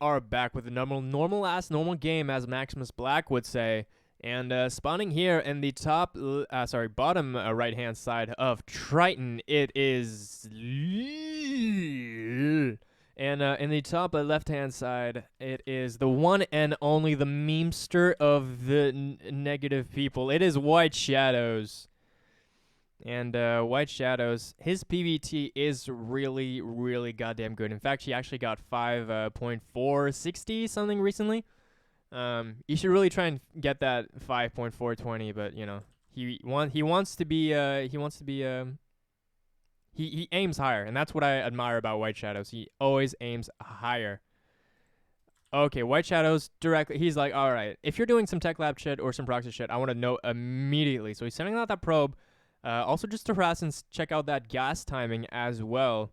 Are back with a normal game, as Maximus Black would say, and spawning here in the bottom right hand side of Triton, it is, and in the top left hand side, it is the one and only the memester of the negative people. It is WhiteShadows. And WhiteShadows, his PVT is really, really goddamn good. In fact, he actually got 5.460 something recently. You should really try and get that 5.420, but you know, he wants to be he aims higher, and that's what I admire about WhiteShadows. He always aims higher. Okay, WhiteShadows directly. He's like, all right, if you're doing some tech lab shit or some proxy shit, I want to know immediately. So he's sending out that probe. Also, just to harass and check out that gas timing as well.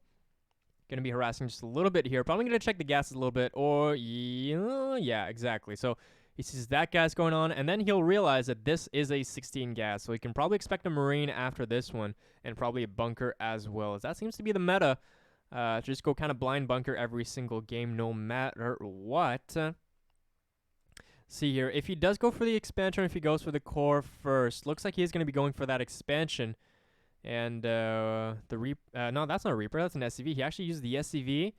Going to be harassing just a little bit here. Probably going to check the gases a little bit. Or, yeah, exactly. So he sees that gas going on, and then he'll realize that this is a 16 gas. So he can probably expect a Marine after this one, and probably a bunker as well. As that seems to be the meta. Just go kind of blind bunker every single game, no matter what. See here, if he does go for the expansion, or if he goes for the core first, looks like he's going to be going for that expansion. And no, that's not a Reaper, that's an SCV. He actually used the SCV,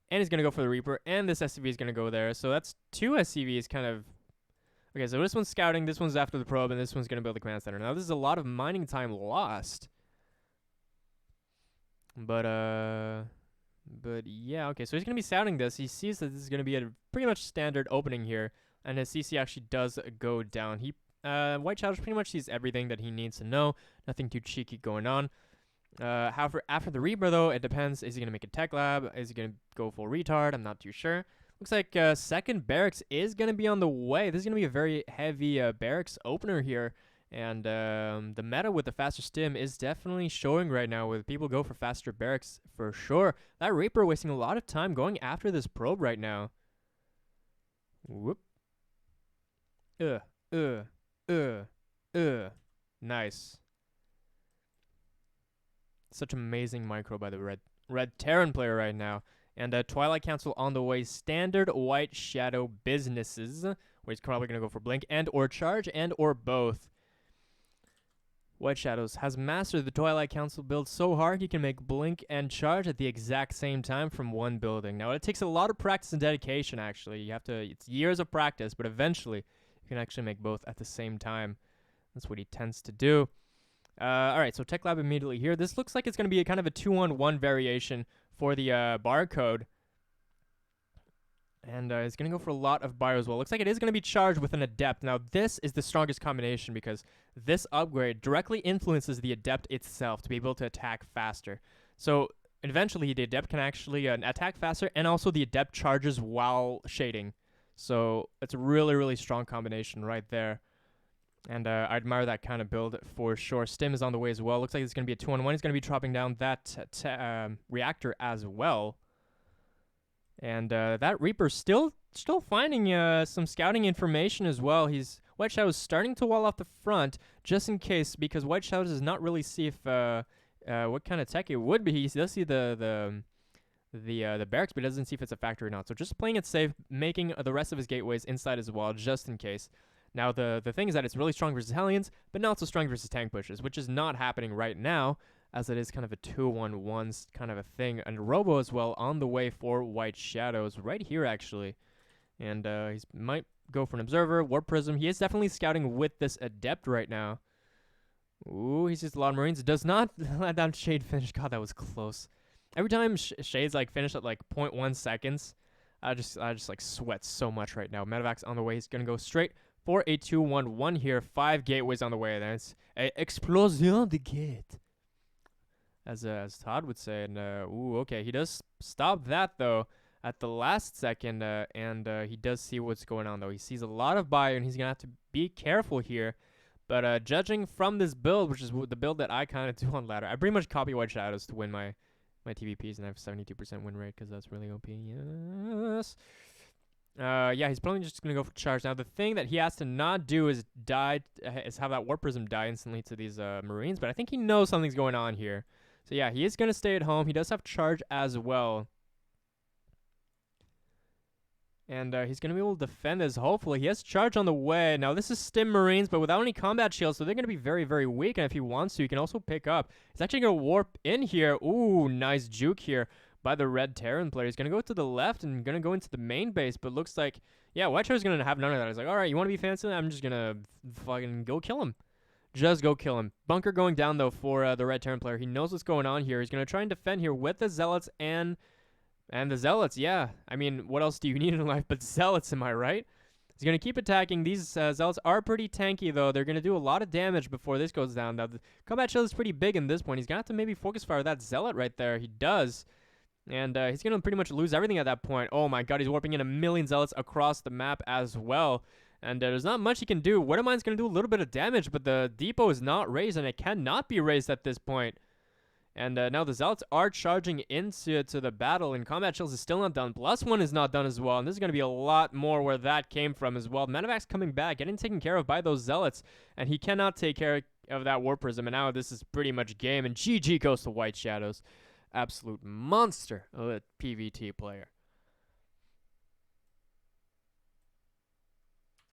and he's going to go for the Reaper, and this SCV is going to go there. So that's two SCVs kind of. Okay, so this one's scouting, this one's after the probe, and this one's going to build the command center. Now, this is a lot of mining time lost. But yeah, okay, so he's going to be scouting this. He sees that this is going to be a pretty much standard opening here. And his CC actually does go down. WhiteShadows pretty much sees everything that he needs to know. Nothing too cheeky going on. However, after the Reaper, though, it depends. Is he going to make a tech lab? Is he going to go full retard? I'm not too sure. Looks like second barracks is going to be on the way. This is going to be a very heavy barracks opener here. And the meta with the faster stim is definitely showing right now, with people go for faster barracks for sure. That Reaper wasting a lot of time going after this probe right now. Whoop. Nice. Such amazing micro by the red Terran player right now. And Twilight Council on the way. Standard White Shadow businesses, where he's probably going to go for Blink and or Charge and or both. WhiteShadows has mastered the Twilight Council build so hard he can make Blink and Charge at the exact same time from one building. Now, it takes a lot of practice and dedication, actually. It's years of practice, but eventually you can actually make both at the same time. That's what he tends to do. All right, so Tech Lab immediately here. This looks like it's going to be a kind of a 2-on-1 variation for the barcode. And it's going to go for a lot of bio as well. Looks like it is going to be charged with an Adept. Now, this is the strongest combination because this upgrade directly influences the Adept itself to be able to attack faster. So, eventually, the Adept can actually attack faster, and also the Adept charges while shading. So, it's a really, really strong combination right there. And I admire that kind of build for sure. Stim is on the way as well. Looks like it's going to be a 2-on-1. He's going to be dropping down that reactor as well. And that Reaper still finding some scouting information as well. WhiteShadows starting to wall off the front just in case, because WhiteShadows does not really see if what kind of tech it would be. He does see the barracks, but he doesn't see if it's a factory or not. So just playing it safe, making the rest of his gateways inside as well, just in case. Now the thing is that it's really strong versus Hellions, but not so strong versus tank pushes, which is not happening right now, as it is kind of a 2-1-1 kind of a thing. And Robo as well on the way for WhiteShadows right here, actually. And he might go for an Observer, Warp Prism. He is definitely scouting with this Adept right now. Ooh, he sees a lot of Marines. Does not let down Shade finish. God, that was close. Every time Shade's like finish at like 0.1 seconds, I just like sweat so much right now. Medevac's on the way. He's going to go straight for a 2-1-1 here. 5 gateways on the way. That's a explosion de gate, as Todd would say. And ooh, okay, he does stop that though at the last second, and he does see what's going on though. He sees a lot of bio, and he's gonna have to be careful here. But judging from this build, which is the build that I kind of do on ladder, I pretty much copy WhiteShadows to win my TVPs, and I have 72% win rate because that's really OP. Yes. Yeah, he's probably just going to go for charge. Now, the thing that he has to not do is have that Warp Prism die instantly to these Marines, but I think he knows something's going on here. So, yeah, he is going to stay at home. He does have charge as well. And he's going to be able to defend this, hopefully. He has charge on the way. Now, this is Stim Marines, but without any combat shields, so they're going to be very, very weak. And if he wants to, he can also pick up. He's actually going to warp in here. Ooh, nice juke here by the red Terran player. He's going to go to the left and going to go into the main base, but looks like, yeah, WhiteShadow's going to have none of that. He's like, all right, you want to be fancy? I'm just going to fucking go kill him. Just go kill him. Bunker going down, though, for the red Terran player. He knows what's going on here. He's going to try and defend here with the Zealots and the Zealots, yeah. I mean, what else do you need in life but Zealots, am I right? He's going to keep attacking. These Zealots are pretty tanky, though. They're going to do a lot of damage before this goes down. Now, the combat shield is pretty big in this point. He's going to have to maybe focus fire that Zealot right there. He does. And he's going to pretty much lose everything at that point. Oh, my God. He's warping in 1,000,000 Zealots across the map as well. And there's not much he can do. Widowmine's going to do a little bit of damage, but the depot is not raised, and it cannot be raised at this point. And now the Zealots are charging into the battle, and Combat Shields is still not done. +1 is not done as well, and this is going to be a lot more where that came from as well. Manavac's coming back, getting taken care of by those Zealots, and he cannot take care of that War Prism, and now this is pretty much game, and GG goes to WhiteShadows. Absolute monster of a PvT player.